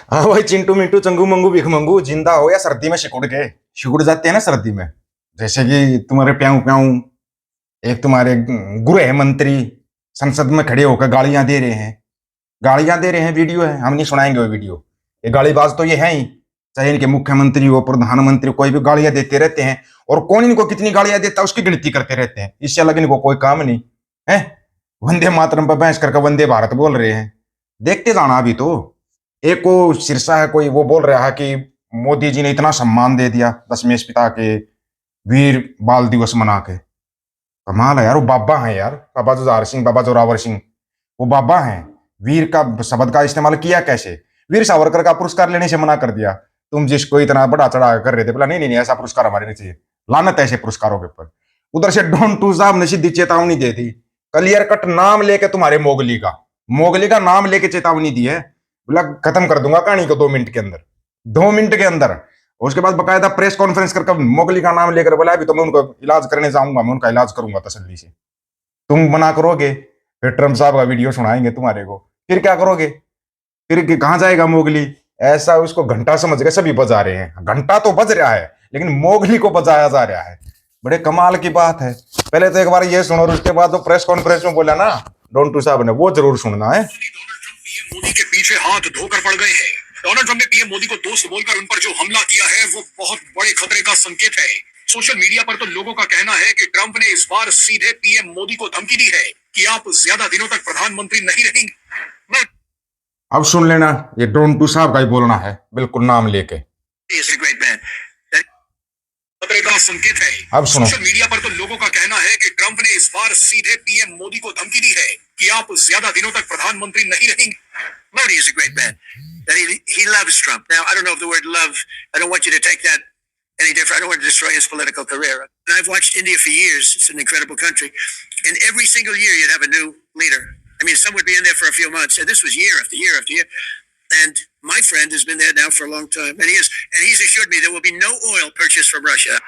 हाँ भाई, चिंटू मिंटू चंगू मंगू भिख मंगू जिंदा हो या सर्दी में सिकुड़ जाते हैं ना सर्दी में। जैसे कि तुम्हारे प्याऊ प्याऊ एक तुम्हारे गृह मंत्री संसद में खड़े होकर गालियां दे रहे हैं। वीडियो है, हम नहीं सुनाएंगे वो वीडियो। ये गालीबाज तो ये है ही, चाहे इनके मुख्यमंत्री हो प्रधानमंत्री, कोई भी गालियां देते रहते हैं। और कौन इनको कितनी गालियां देता है उसकी गिनती करते रहते हैं, इससे अलग इनको कोई काम नहीं है। वंदे मातरम पर बहस करके वंदे भारत बोल रहे हैं। देखते जाना अभी तो। एक को शीर्षा है कोई, वो बोल रहा है कि मोदी जी ने इतना सम्मान दे दिया दशमेश पिता के वीर बाल दिवस मना के। कमाल है यार, वो बाबा हैं यार, बाबा जुझार सिंह, बाबा जोरावर सिंह, वो बाबा हैं। वीर का शब्द का इस्तेमाल किया कैसे? वीर सावरकर का पुरस्कार लेने से मना कर दिया। तुम जिसको इतना बड़ा चढ़ा कर रहे थे, बोला नहीं नहीं नहीं, ऐसा पुरस्कार हमारे नहीं चाहिए। लानत ऐसे पुरस्कारों के ऊपर। उधर से डॉन टू साहब ने सीधी चेतावनी दे दी, क्लियर कट नाम लेके तुम्हारे मोगली का नाम लेके चेतावनी दी है। बोला खत्म कर दूंगा कहानी को 2 मिनट के अंदर, 2 मिनट के अंदर। और उसके बाद बकायदा प्रेस कॉन्फ्रेंस करके मोगली का नाम लेकर बोला अभी तो मैं उनको इलाज करने जाऊंगा, मैं उनका इलाज करूंगा तसल्ली से। तुम मना करोगे, फिर ट्रम्प साहब का वीडियो सुनाएंगे तुम्हारे को, फिर क्या करोगे? फिर कहां जाएगा मोगली? ऐसा उसको घंटा समझ के सभी बजा रहे हैं, घंटा तो बज रहा है लेकिन मोगली को बजाया जा रहा है। बड़े कमाल की बात है। पहले तो एक बार ये सुनो और उसके बाद वो प्रेस कॉन्फ्रेंस में बोला ना डोंटू साहब ने, वो जरूर सुनना है। मोदी के पीछे हाथ धोकर पड़ गए हैं। डोनाल्ड ट्रंप ने पीएम मोदी को दोस्त बोलकर उन पर जो हमला किया है वो बहुत बड़े खतरे का संकेत है। सोशल मीडिया पर तो लोगों का कहना है कि ट्रंप ने इस बार सीधे पीएम मोदी को धमकी दी है कि आप ज्यादा दिनों तक प्रधानमंत्री नहीं रहेंगे। अब सुन लेना, ये डोंटू साहब का ही बोलना है, बिल्कुल नाम लेके। खतरे का संकेत है। अब सुनो। सोशल मीडिया पर तो लोगों का कहना है कि ट्रंप ने इस बार सीधे पीएम मोदी को धमकी दी है कि आप ज्यादा दिनों तक प्रधानमंत्री नहीं रहेंगे। Modi is a great man. That he loves Trump. Now, I don't know if the word love, I don't want you to take that any different. I don't want to destroy his political career. And I've watched India for years. It's an incredible country. And every single year you'd have a new leader. I mean, some would be in there for a few months. And this was year after year after year. And my friend has been there now for a long time. And he's assured me there will be no oil purchased from Russia.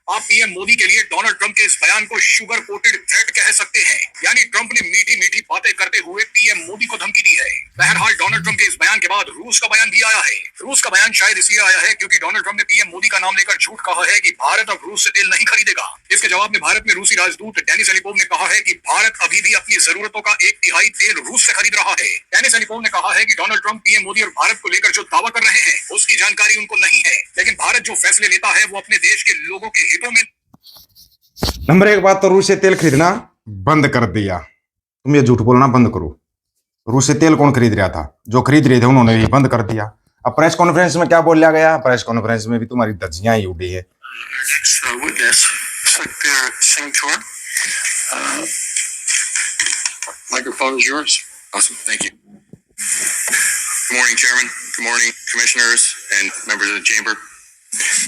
आप PM Modi के लिए Donald Trump के इस बयान को sugar coated threat कह सकते हैं। यानी ट्रंप ने मीठी मीठी बातें करते हुए पीएम मोदी को धमकी दी है। बहरहाल डोनाल्ड ट्रंप के इस बयान के बाद रूस का बयान भी आया है। रूस का बयान शायद इसलिए आया है क्योंकि डोनाल्ड ट्रंप ने पीएम मोदी का नाम लेकर झूठ कहा है कि भारत अब रूस से तेल नहीं खरीदेगा। इसके जवाब में भारत में रूसी राजदूत डेनिस एलिपोव ने कहा है कि भारत अभी भी अपनी जरूरतों का 1/3 तेल रूस से खरीद रहा है। डेनिस एलिपोव ने कहा है कि डोनाल्ड ट्रंप पीएम मोदी और भारत को लेकर जो दावा कर रहे हैं उसकी जानकारी उनको नहीं है, लेकिन भारत जो फैसले लेता है वो अपने देश के लोगों के हितों में। नंबर एक बात तो रूस से तेल खरीदना बंद कर दिया। तुम ये झूठ बोलना बंद करो। रूस से तेल कौन खरीद रहा था? जो खरीद रहे थे उन्होंने ये बंद कर दिया। अब प्रेस कॉन्फ्रेंस में क्या बोला गया? प्रेस कॉन्फ्रेंस में भी तुम्हारी धज्जियां ही उड़ी है। Microphone is yours. Awesome. Thank you. Good morning, Chairman. Good morning, Commissioners and members of the Chamber.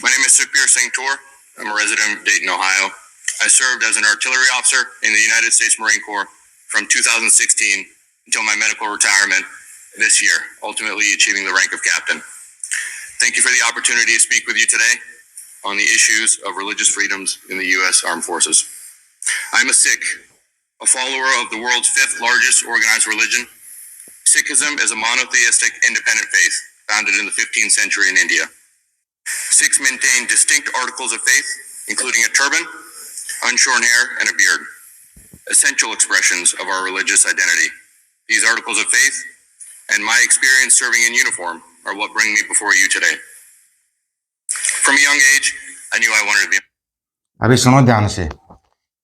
My name is Sukhbir Singh Toor. I'm a resident of Dayton, Ohio. I served as an artillery officer in the United States Marine Corps from 2016 until my medical retirement this year, ultimately achieving the rank of captain. Thank you for the opportunity to speak with you today on the issues of religious freedoms in the U.S. Armed Forces. I'm a Sikh, a follower of the world's 5th largest organized religion. Sikhism is a monotheistic independent faith founded in the 15th century in India. Sikhs maintain distinct articles of faith, including a turban, unshorn hair, and a beard, essential expressions of our religious identity. These articles of faith and my experience serving in uniform are what bring me before you today. From a young age, I knew I wanted to be. अभी सुनो ध्यान से,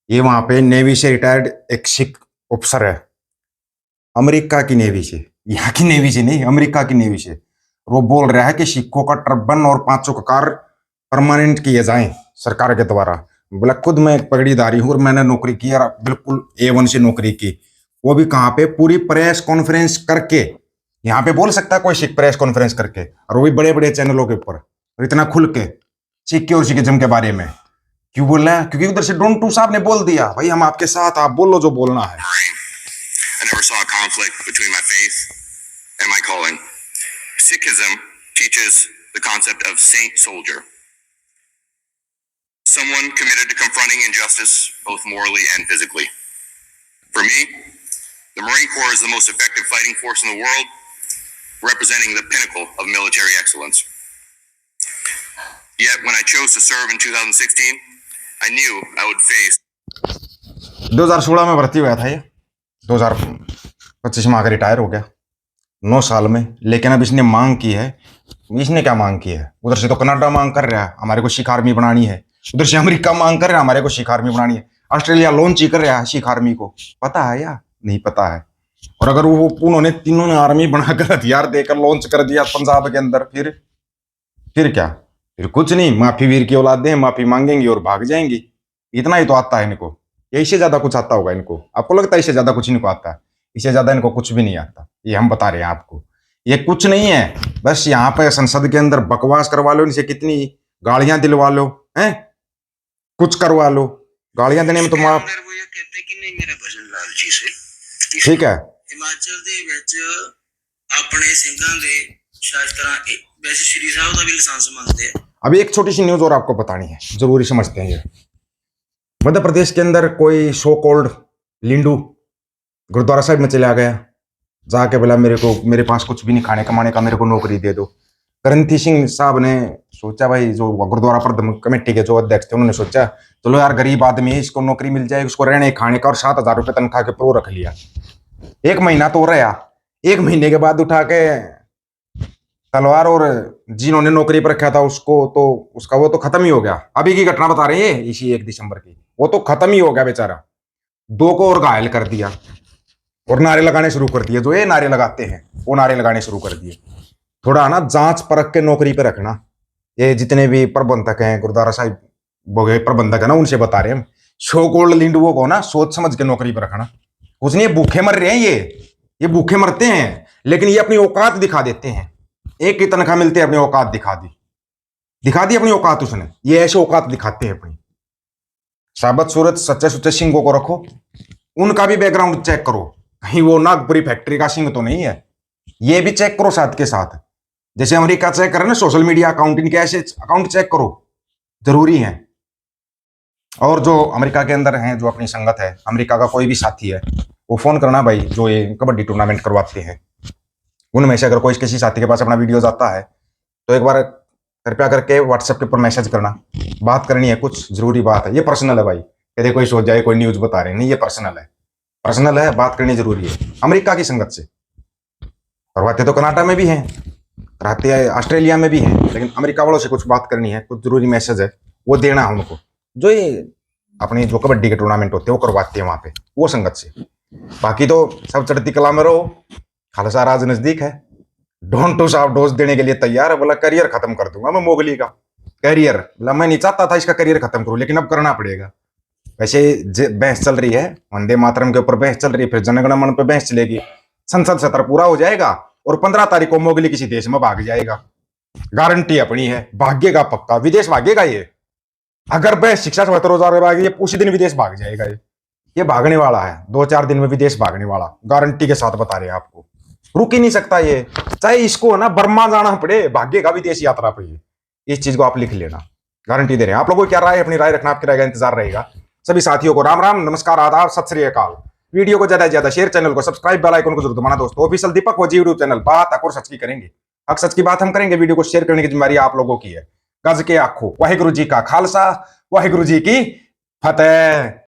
ये वहां पे navy से retired एक सिख अफसर है, अमेरिका की नेवी से, यहाँ की नेवी से नहीं, अमेरिका की नेवी से। वो बोल रहा है कि सिखों का टर्बन और 5 ककार परमानेंट किए जाएं सरकार के द्वारा। बोला खुद मैं एक पगड़ीधारी हूँ और मैंने नौकरी की और बिल्कुल A1 से नौकरी की, वो भी कहाँ पे? पूरी प्रेस कॉन्फ्रेंस करके। यहाँ पे बोल सकता है कोई सिख प्रेस कॉन्फ्रेंस करके, और वो भी बड़े बड़े चैनलों के ऊपर, और इतना खुल के सिख और सिखिज्म के बारे में क्यों बोल रहा है? क्योंकि उधर से डोंटू साहब ने बोल दिया भाई हम आपके साथ, आप बोलो जो बोलना है। I never saw a conflict between my faith and my calling. Sikhism teaches the concept of saint soldier, someone committed to confronting injustice both morally and physically. For me, the Marine Corps is the most effective fighting force in the world, representing the pinnacle of military excellence. Yet, when I chose to serve in 2016, I knew I would face 2016 में भर्ती हुआ था ये, 2025 में आकर retire हो गया 9 साल में। लेकिन अब इसने मांग की है, इसने क्या मांग की है? उधर से तो कनाडा मांग कर रहा है हमारे को सिख आर्मी बनानी है, उधर से अमेरिका मांग कर रहा है हमारे को सिख आर्मी बनानी है, ऑस्ट्रेलिया लॉन्च ही कर रहा है सिख आर्मी को। पता है या नहीं पता है? और अगर वो उन्होंने तीनों ने आर्मी बनाकर हथियार देकर लॉन्च कर दिया पंजाब के अंदर, फिर क्या? फिर कुछ नहीं, माफी वीर की औलादें माफी मांगेंगी और भाग जाएंगी। इतना ही तो आता है इनको, या इससे ज्यादा कुछ आता होगा इनको? आपको लगता है इससे ज्यादा कुछ इनको आता है? इससे ज्यादा इनको कुछ भी नहीं आता, ये हम बता रहे हैं आपको। ये कुछ नहीं है, बस यहाँ पे संसद के अंदर बकवास करवा लो इनसे, कितनी गालियां दिलवा लो, हैं कुछ करवा लो, गालियां देने में तो माफ। वो ये कहते कि नहीं मेरे भजन लाल जी से ठीक है, हिमाचल ਦੇ ਵਿੱਚ ਆਪਣੇ ਸਿੰਘਾਂ ਦੇ ਸ਼ਾਸਤਰਾਂ वैसे श्री साहब ਦਾ ਵੀ ਲਾਇਸੈਂਸ ਮੰਗਦੇ ਆ। अभी एक छोटी सी न्यूज और आपको बतानी है, जरूरी समझते हैं ये। मध्य प्रदेश के अंदर कोई सो कॉल्ड लिंडू गुरुद्वारा साहिब में चला गया, जाके बोला मेरे पास कुछ भी नहीं खाने कमाने का, मेरे को नौकरी दे दो। करंती सिंह साहब ने सोचा, भाई जो गुरुद्वारा प्रबंधक कमेटी के जो अध्यक्ष थे उन्होंने सोचा चलो यार गरीब आदमी है, इसको नौकरी मिल जाएगी, उसको रहने खाने का, और 7,000 रुपये तनख्वाह के प्रो रख लिया। 1 महीना तो रहा, 1 महीने के बाद उठा के तलवार, और जिन्होंने नौकरी पर रखा था उसको तो उसका वो तो खत्म ही हो गया। अभी की घटना बता रहे हैं इसी 1 दिसंबर की, वो तो खत्म ही हो गया बेचारा। 2 को और घायल कर दिया और नारे लगाने शुरू कर दिए, जो ये नारे लगाते हैं वो नारे लगाने शुरू कर दिए। थोड़ा ना जांच परख के नौकरी पे रखना। ये जितने भी प्रबंधक हैं गुरुद्वारा साहिब प्रबंधक है ना, उनसे बता रहे हैं हम, शो गोल्ड लिंडुओं को ना सोच समझ के नौकरी पे रखना। कुछ नहीं, भूखे मर रहे हैं ये भूखे मरते हैं, लेकिन ये अपनी औकात दिखा देते हैं। एक की तनख्वाह मिलती है, अपनी औकात दिखा दी अपनी औकात उसने। ये ऐसे औकात दिखाते हैं अपनी। साबत सूरत सच्चे सुच्चे सिंगों को रखो, उनका भी बैकग्राउंड चेक करो, कहीं वो नागपुरी फैक्ट्री का सिंह तो नहीं है। ये भी चेक करो साथ के साथ, जैसे अमेरिका चेक करे ना सोशल मीडिया अकाउंट, इनके ऐसे अकाउंट चेक करो, जरूरी है। और जो अमेरिका के अंदर हैं, जो अपनी संगत है, अमेरिका का कोई भी साथी है, वो फोन करना भाई, जो ये कबड्डी टूर्नामेंट करवाते हैं उनमें से अगर कोई किसी साथी के पास अपना वीडियो आता है तो एक बार कृपया करके व्हाट्सएप के ऊपर मैसेज करना, बात करनी है, कुछ जरूरी बात है। ये पर्सनल है भाई, कहते कोई सोच जाए कोई न्यूज बता रहे, नहीं, ये पर्सनल है, बात करनी जरूरी है। अमेरिका की संगत से करवाते तो कनाडा में भी हैं, कराते हैं ऑस्ट्रेलिया में भी हैं, लेकिन अमेरिका वालों से कुछ बात करनी है, कुछ जरूरी मैसेज है, वो देना है उनको। जो ये अपनी जो कबड्डी के टूर्नामेंट होते हैं वो करवाते हैं वहां पे, वो संगत से। बाकी तो सब चढ़ती कला में रहो, खालसा राज नजदीक है। डोंट टू साफ डोज देने के लिए तैयार है, बोला करियर खत्म कर दूंगा मैं मोगली का करियर। बोला मैं नहीं चाहता था इसका करियर खत्म करूं, लेकिन अब करना पड़ेगा। वैसे बहस चल रही है, वंदे मातरम के ऊपर बहस चल रही है, फिर जनगण मन पे बहस चलेगी, संसद सत्र पूरा हो जाएगा और 15 तारीख को मोगली किसी देश में भाग जाएगा। गारंटी अपनी है, भागेगा पक्का, विदेश भागेगा ये। अगर बहस शिक्षा सत्र हो जा भागी, उसी दिन विदेश भाग जाएगा ये भागने वाला है, 2-4 दिन में विदेश भागने वाला, गारंटी के साथ बता रहे हैं आपको। रुक ही नहीं सकता ये, चाहे इसको ना बर्मा जाना पड़े, भाग्येगा विदेश यात्रा पे ये। इस चीज को आप लिख लेना, गारंटी दे रहे हैं। आप लोगों की क्या राय, अपनी राय रखना, आपकी राय का इंतजार रहेगा। सभी साथियों को राम राम, नमस्कार, आदाब, सत श्री अकाल। वीडियो को ज्यादा से ज्यादा शेयर, चैनल को सब्सक्राइब, बेल आइकन को जरूर दबाना दोस्तों। ऑफिशियल दीपक होजी यूट्यूब चैनल, बात अकुर सच की करेंगे, हक सच की बात हम करेंगे। वीडियो को शेयर करने की जिम्मेदारी आप लोगों की है। गज के आखो, वाहिगुरु जी का खालसा, वाहिगुरु जी की फतेह।